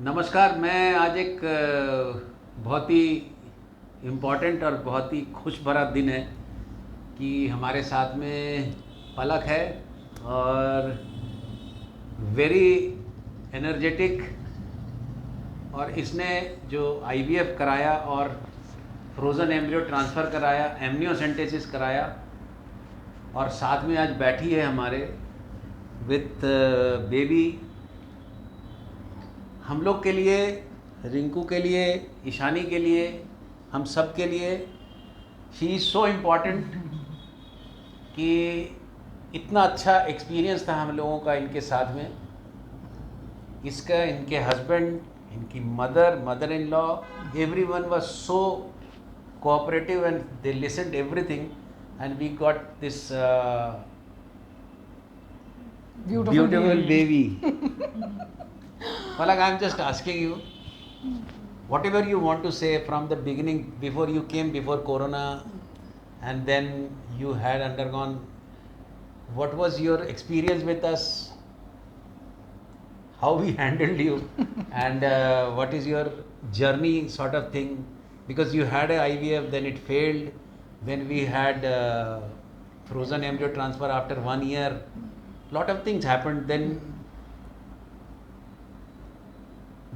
नमस्कार। मैं आज एक बहुत ही इम्पोर्टेंट और बहुत ही खुश भरा दिन है कि हमारे साथ में पलक है और वेरी एनर्जेटिक, और इसने जो आईवीएफ कराया और फ्रोज़न एम्ब्रियो ट्रांसफ़र कराया, एमनियोसेंटेसिस कराया, और साथ में आज बैठी है हमारे विथ बेबी। हम लोग के लिए, रिंकू के लिए, ईशानी के लिए, हम सब के लिए शी इज़ सो इम्पॉर्टेंट कि इतना अच्छा एक्सपीरियंस था हम लोगों का इनके साथ में। इसका, इनके हस्बैंड, इनकी mother in law, everyone was so cooperative and they listened everything, and we got this beautiful baby. Palak, I'm just asking you, whatever you want to say from the beginning, before you came, before Corona, and then you had undergone, what was your experience with us, how we handled you, and what is your journey sort of thing, because you had a IVF, then it failed, then we had frozen embryo transfer after 1 year, lot of things happened. Then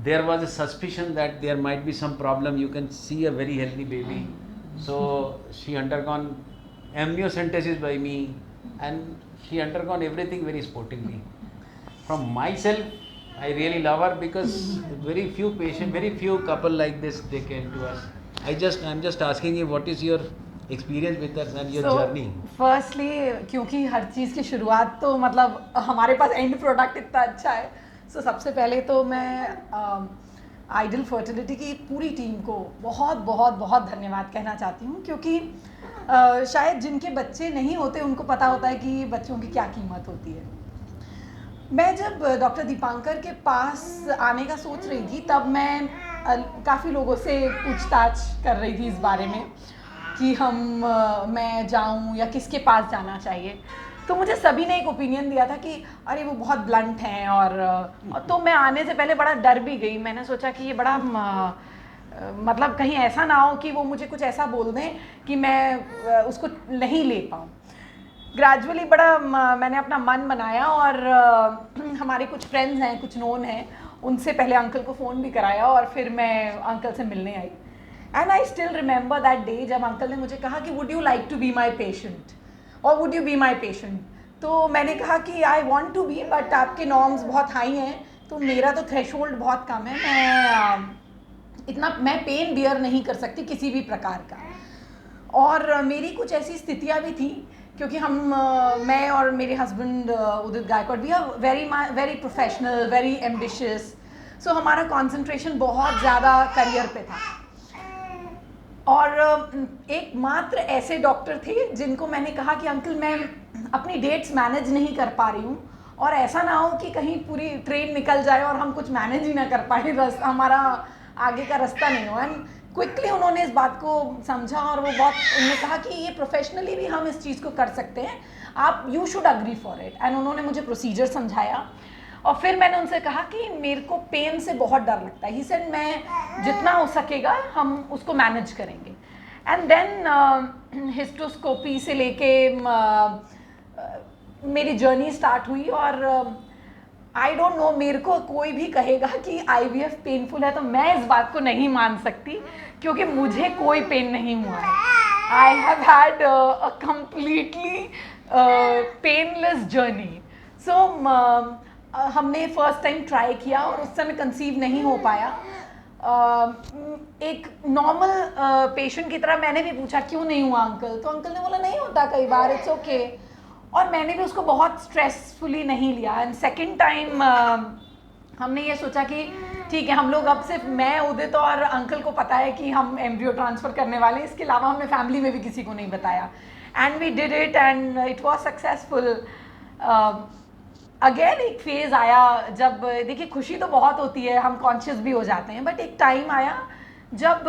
there was a suspicion that there might be some problem. You can see a very healthy baby, so she undergone amniocentesis by me, and she undergone everything very sportingly. From myself, I really love her because very few patient, very few couple like this they came to us. I'm just asking you, what is your experience with us and your journey? Firstly, क्योंकि हर चीज़ की शुरुआत तो मतलब हमारे पास and product इतना अच्छा है, सो सबसे पहले तो मैं आइडल फर्टिलिटी की पूरी टीम को बहुत बहुत बहुत धन्यवाद कहना चाहती हूँ, क्योंकि शायद जिनके बच्चे नहीं होते उनको पता होता है कि बच्चों की क्या कीमत होती है। मैं जब डॉक्टर दीपांकर के पास आने का सोच रही थी, तब मैं काफ़ी लोगों से पूछताछ कर रही थी इस बारे में कि मैं जाऊं या किसके पास जाना चाहिए। तो मुझे सभी ने एक ओपिनियन दिया था कि अरे वो बहुत ब्लंट हैं, और तो मैं आने से पहले बड़ा डर भी गई। मैंने सोचा कि ये बड़ा मतलब कहीं ऐसा ना हो कि वो मुझे कुछ ऐसा बोल दें कि मैं उसको नहीं ले पाऊँ। ग्रेजुअली मैंने अपना मन बनाया, और हमारे कुछ फ्रेंड्स हैं, कुछ नोन हैं, उनसे पहले अंकल को फ़ोन भी कराया, और फिर मैं अंकल से मिलने आई। And I still remember that day जब अंकल ने मुझे कहा कि would you like to be my patient, और would you be my patient. तो मैंने कहा कि I want to be, but आपके नॉर्म्स बहुत हाई हैं, तो मेरा तो थ्रेशोल्ड बहुत कम है, मैं पेन बियर नहीं कर सकती किसी भी प्रकार का। और मेरी कुछ ऐसी स्थितियाँ भी थी, क्योंकि मैं और मेरे husband Udit Gaikwad, we are very professional, very ambitious, so हमारा कंसंट्रेशन बहुत ज़्यादा करियर पे था। और एकमात्र ऐसे डॉक्टर थे जिनको मैंने कहा कि अंकल मैं अपनी डेट्स मैनेज नहीं कर पा रही हूँ, और ऐसा ना हो कि कहीं पूरी ट्रेन निकल जाए और हम कुछ मैनेज ही ना कर पाए, हमारा आगे का रास्ता नहीं हो। एंड क्विकली उन्होंने इस बात को समझा, और उन्होंने कहा कि ये प्रोफेशनली भी हम इस चीज़ को कर सकते हैं, आप you should agree for it. And उन्होंने मुझे प्रोसीजर समझाया, और फिर मैंने उनसे कहा कि मेरे को पेन से बहुत डर लगता है। ही सेड मैं जितना हो सकेगा हम उसको मैनेज करेंगे। एंड देन हिस्टोस्कोपी से लेके मेरी जर्नी स्टार्ट हुई, और आई डोंट नो, मेरे को कोई भी कहेगा कि आईवीएफ पेनफुल है तो मैं इस बात को नहीं मान सकती, क्योंकि मुझे कोई पेन नहीं हुआ है। I have had a completely painless journey. So हमने फर्स्ट टाइम ट्राई किया, और उस समय कंसीव नहीं हो पाया। एक नॉर्मल पेशेंट की तरह मैंने भी पूछा क्यों नहीं हुआ अंकल, तो अंकल ने बोला नहीं होता कई बार, इट्स ओके। और मैंने भी उसको बहुत स्ट्रेसफुली नहीं लिया। एंड सेकेंड टाइम हमने ये सोचा कि ठीक है, हम लोग अब सिर्फ मैं, उदित और अंकल को पता है कि हम एम्ब्रियो ट्रांसफ़र करने वाले हैं, इसके अलावा हमने फैमिली में भी किसी को नहीं बताया। And we did it, and it was successful. Again एक फेज़ आया जब, देखिए खुशी तो बहुत होती है, हम कॉन्शियस भी हो जाते हैं, बट एक टाइम आया जब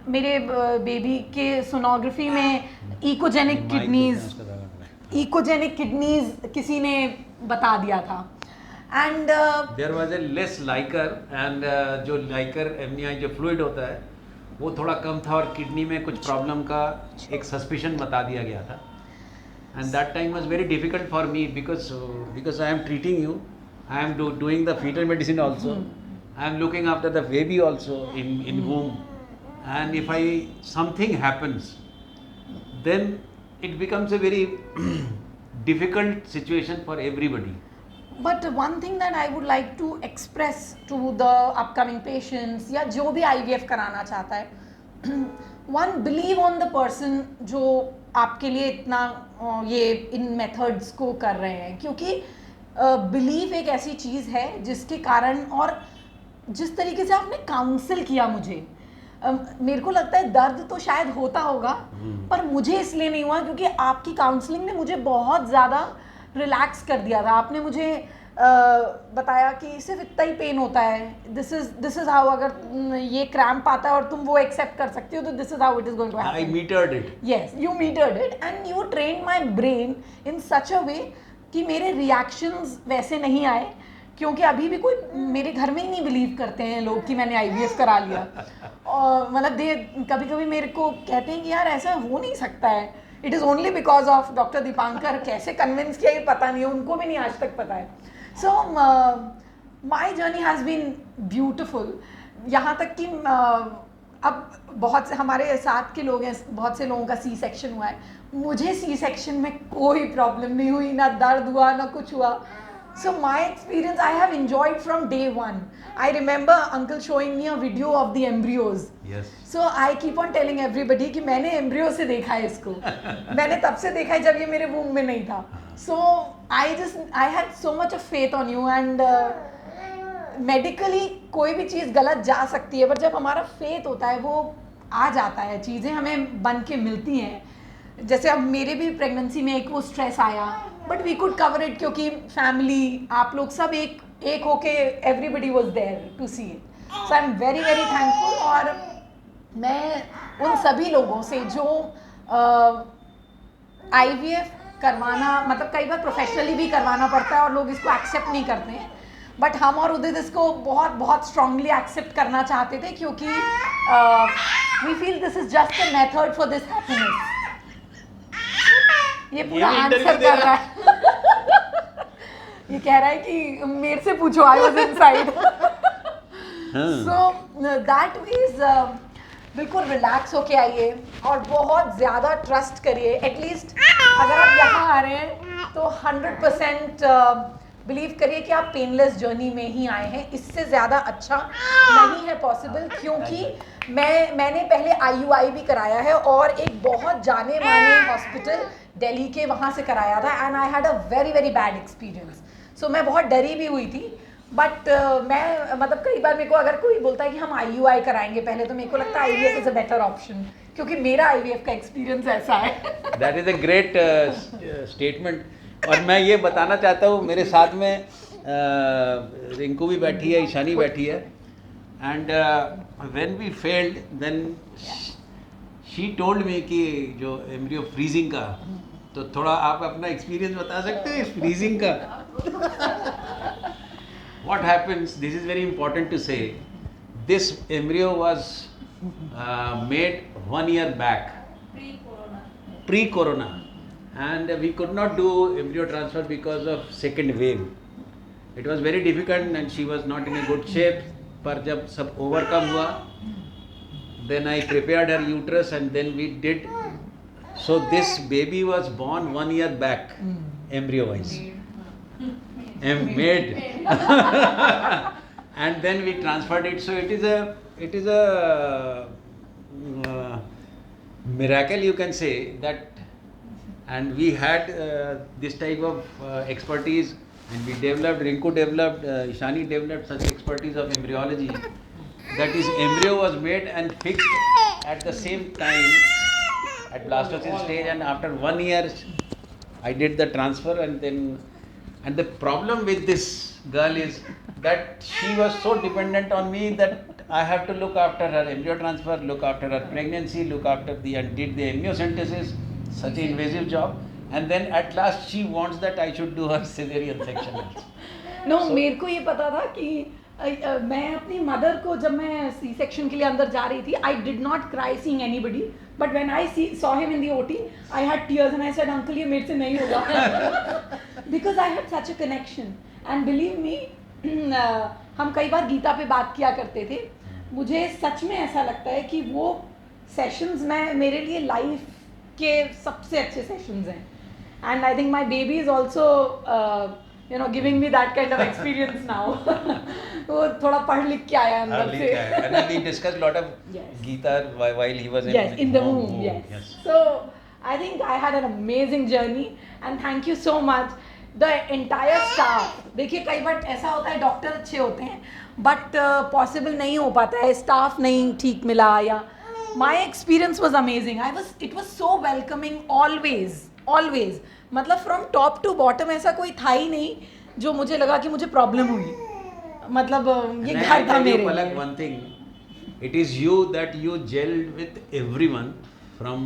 मेरे बेबी के सोनोग्राफी में इकोजेनिक किडनीज किसी ने बता दिया था। And there was a less liquor and जो लाइकर एमनिया जो फ्लूइड होता है वो थोड़ा कम था और किडनी में कुछ प्रॉब्लम का एक सस्पिशन बता दिया गया था and that time was very difficult for me because I am treating you I am doing the foetal medicine also I am looking after the baby also in womb and if something happens then it becomes a very difficult situation for everybody. But one thing that I would like to express to the upcoming patients या जो भी IVF कराना चाहता है, one believe on the person जो आपके लिए इतना ये इन methods को कर रहे हैं, क्योंकि belief एक ऐसी चीज़ है जिसके कारण, और जिस तरीके से आपने काउंसिल किया मुझे, मेरे को लगता है दर्द तो शायद होता होगा पर मुझे इसलिए नहीं हुआ क्योंकि आपकी काउंसलिंग ने मुझे बहुत ज़्यादा रिलैक्स कर दिया था. आपने मुझे बताया कि सिर्फ इतना ही पेन होता है, दिस इज हाउ, अगर ये क्रैम्प आता है और तुम वो एक्सेप्ट कर सकती हो तो this is how it is going to happen. I metered it. Yes, you metered it and you trained my brain in such a way कि मेरे रिएक्शंस वैसे नहीं आए, क्योंकि अभी भी कोई मेरे घर में ही नहीं बिलीव करते हैं लोग कि मैंने IVF करा लिया. और मतलब कभी कभी मेरे को कहते हैं कि यार ऐसा हो नहीं सकता है, it is only because of doctor Dipankar. कैसे कन्विंस किया ये पता नहीं है, उनको भी नहीं आज तक पता है. So my journey has been beautiful. यहाँ तक कि अब बहुत से हमारे साथ के लोग हैं, बहुत से लोगों का सी सेक्शन हुआ है. मुझे सी सेक्शन में कोई प्रॉब्लम नहीं हुई, ना दर्द हुआ ना कुछ हुआ. So my experience I have enjoyed from day one. I remember uncle showing me a video of the embryos. Yes. So I keep on telling everybody कि मैंने एम्ब्रियो से देखा है इसको. मैंने तब से देखा है जब ये मेरे womb में नहीं था. So I had so much of faith on you and medically कोई भी चीज़ गलत जा सकती है, पर जब हमारा faith होता है वो आ जाता है, चीज़ें हमें बन के मिलती हैं. जैसे अब मेरे भी प्रेगनेंसी में एक वो स्ट्रेस आया, but we could cover it क्योंकि फैमिली, आप लोग सब एक होके everybody was there to see it. So I am very very thankful. और मैं उन सभी लोगों से जो IVF करवाना, मतलब कई बार प्रोफेशनली भी करवाना पड़ता है और लोग इसको एक्सेप्ट नहीं करते हैं, बट हम और उदित इसको बहुत बहुत स्ट्रांगली एक्सेप्ट करना चाहते थे क्योंकि we feel this is just a method for this happiness. ये पूरा आंसर कर रहा है. ये कह रहा है कि मेरे से पूछो, I was inside. So that is बिल्कुल रिलैक्स होके आइए और बहुत ज़्यादा ट्रस्ट करिए. एटलीस्ट अगर आप यहाँ आ रहे हैं तो 100% बिलीव करिए कि आप पेनलेस जर्नी में ही आए हैं. इससे ज़्यादा अच्छा नहीं है पॉसिबल, क्योंकि मैंने पहले IUI भी कराया है और एक बहुत जाने माने हॉस्पिटल दिल्ली के वहाँ से कराया था and I had a very very bad experience. So मैं बहुत डरी भी हुई थी, बट मैं मतलब कई बार मेरे को अगर कोई बोलता है कि हम IUI कराएंगे पहले, तो मेरे को लगता है IVF is a better option, क्योंकि मेरा IVF का एक्सपीरियंस ऐसा है. That is a great statement. और मैं ये बताना चाहता हूँ, मेरे साथ में रिंकू भी बैठी है, ईशानी बैठी है, and when we failed then she told me कि जो एम्ब्रियो फ्रीजिंग का, तो थोड़ा आप अपना एक्सपीरियंस बता सकते हो इस फ्रीजिंग का. What happens, this is very important to say, this embryo was made 1 year back, pre-corona, and we could not do embryo transfer because of second wave. It was very difficult and she was not in a good shape. पर जब सब overcome हुआ, then I prepared her uterus and then we did. So this baby was born 1 year back, embryo wise. Made. And then we transferred it. So it is a miracle, you can say that. And we had this type of expertise, and we developed, Rinku developed, Ishani developed such expertise of embryology that is embryo was made and fixed at the same time at blastocyst stage, and after 1 year I did the transfer. And the problem with this girl is that she was so dependent on me that I have to look after her embryo transfer, look after her pregnancy, look after and did the amniocentesis, such an invasive job. And then at last she wants that I should do her cesarean section also. No मेरे को ये पता था कि मैं अपनी mother को जब मैं सी सेक्शन के लिए अंदर जा रही थी, I did not cry seeing anybody, but when I saw him in the OT I had tears and I said uncle ये मेरे से नहीं होगा, because I had such a connection and believe me, हम कई बार गीता पे बात किया करते थे, मुझे सच में ऐसा लगता है कि वो सेशंस में मेरे लिए लाइफ के सबसे अच्छे सेशंस हैं, and I think my baby is also you know giving me that kind of experience now. वो थोड़ा पढ़ लिख के आया अंदर से. And we discussed a lot of Yes. Gita while he was in the womb. Yes. So I think I had an amazing journey and thank you so much. The entire staff. देखिए कई बार ऐसा होता है doctor अच्छे होते हैं but possible नहीं हो पाता है, स्टाफ नहीं ठीक मिला या my experience was amazing. It was so welcoming always मतलब फ्रॉम टॉप टू बॉटम ऐसा कोई था ही नहीं जो मुझे लगा कि मुझे प्रॉब्लम हुई, मतलब ये घर था मेरे लिए. One thing, it is you that you gelled with everyone from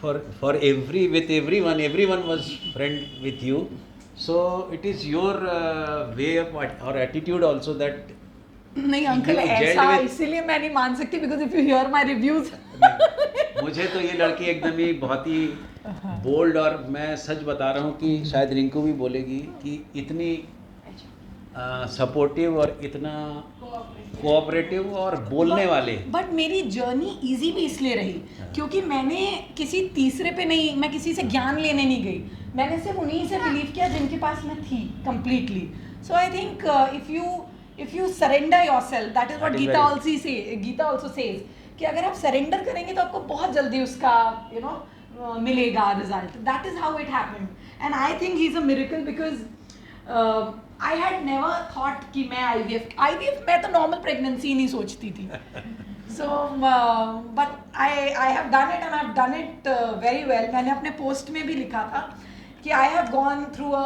for everyone was friend with you, so it is your way of or attitude also that नहीं अंकल ऐसा इसीलिए मैं नहीं मान सकती because if you here my reviews. मुझे तो ये लड़की एकदम ही बहुत ही बोल्ड, और मैं सच बता रहा हूँ कि शायद रिंकू भी बोलेगी कि इतनी सपोर्टिव और इतना कोऑपरेटिव और बोलने वाले. बट मेरी जर्नी इजी भी इसलिए रही क्योंकि मैंने किसी तीसरे पे नहीं, मैं किसी से ज्ञान लेने नहीं गई, मैंने सिर्फ उन्हीं से बिलीव किया जिनके पास मैं थी completely. So I think if you surrender yourself, that is what Gita also says कि अगर आप सरेंडर करेंगे तो आपको बहुत जल्दी उसका मिलेगा result. That is how it happened and I think he is a miracle because I had never thought कि मैं आईवीएफ मैं तो नॉर्मल प्रेगनेंसी नहीं सोचती थी. So but I have done it and I have done it very well. मैंने अपने post में भी लिखा था कि I have gone through a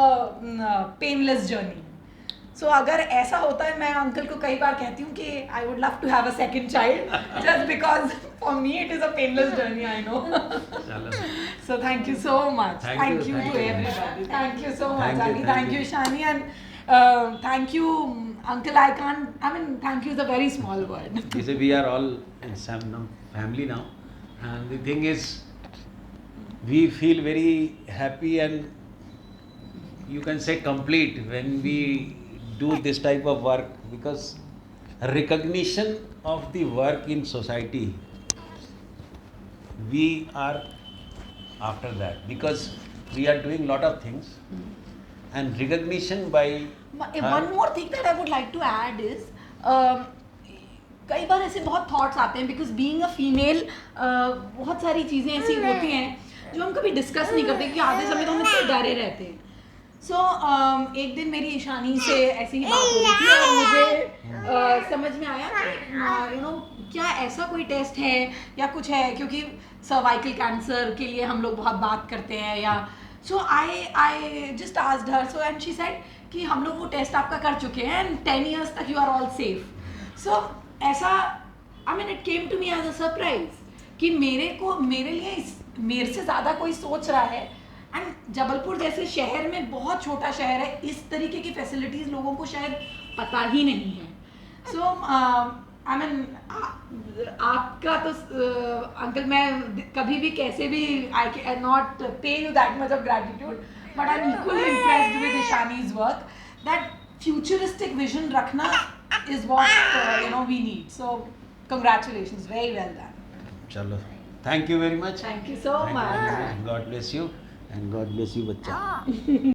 painless journey. So अगर ऐसा होता है, मैं अंकल को कई बार कहती हूँ कि I would love to have a second child just because for me it is a painless journey, I know. So thank you so much. Thank you to everybody. Thank you so much Ali. Thank you Shani and thank you uncle. I mean thank you is a very small word. We are all in some family now, and the thing is we feel very happy and you can say complete when we do this type of work, because recognition of the work in society, we are after that because we are doing lot of things and recognition by one more thing that I would like to add is कई बार ऐसे बहुत thoughts आते हैं because being a female बहुत सारी चीज़ें ऐसी होती हैं जो हम कभी डिस्कस नहीं करते क्योंकि आधे समय तो हम इतने डरे रहते हैं. सो एक दिन मेरी ईशानी से ऐसी ही बात हो रही थी और मुझे समझ में आया कि क्या ऐसा कोई टेस्ट है या कुछ है, क्योंकि सर्वाइकल कैंसर के लिए हम लोग बहुत बात करते हैं या so I just asked her so and she said कि हम लोग वो टेस्ट आपका कर चुके हैं एंड 10 years तक you are all safe. So ऐसा I mean it came to me as a surprise कि मेरे लिए मेरे से ज़्यादा कोई सोच रहा है. एंड जबलपुर जैसे शहर में, बहुत छोटा शहर है, इस तरीके की फैसिलिटीज़ लोगों को शायद पता ही नहीं है. सो आई मीन आपका तो अंकल मैं कभी भी कैसे भी I can not pay you that much of gratitude but I am equally impressed with Ishani's work. That futuristic vision रखना is what we need. So congratulations, very well done. चलो, thank you very much. Thank you so much. God bless you and God bless you बच्चा.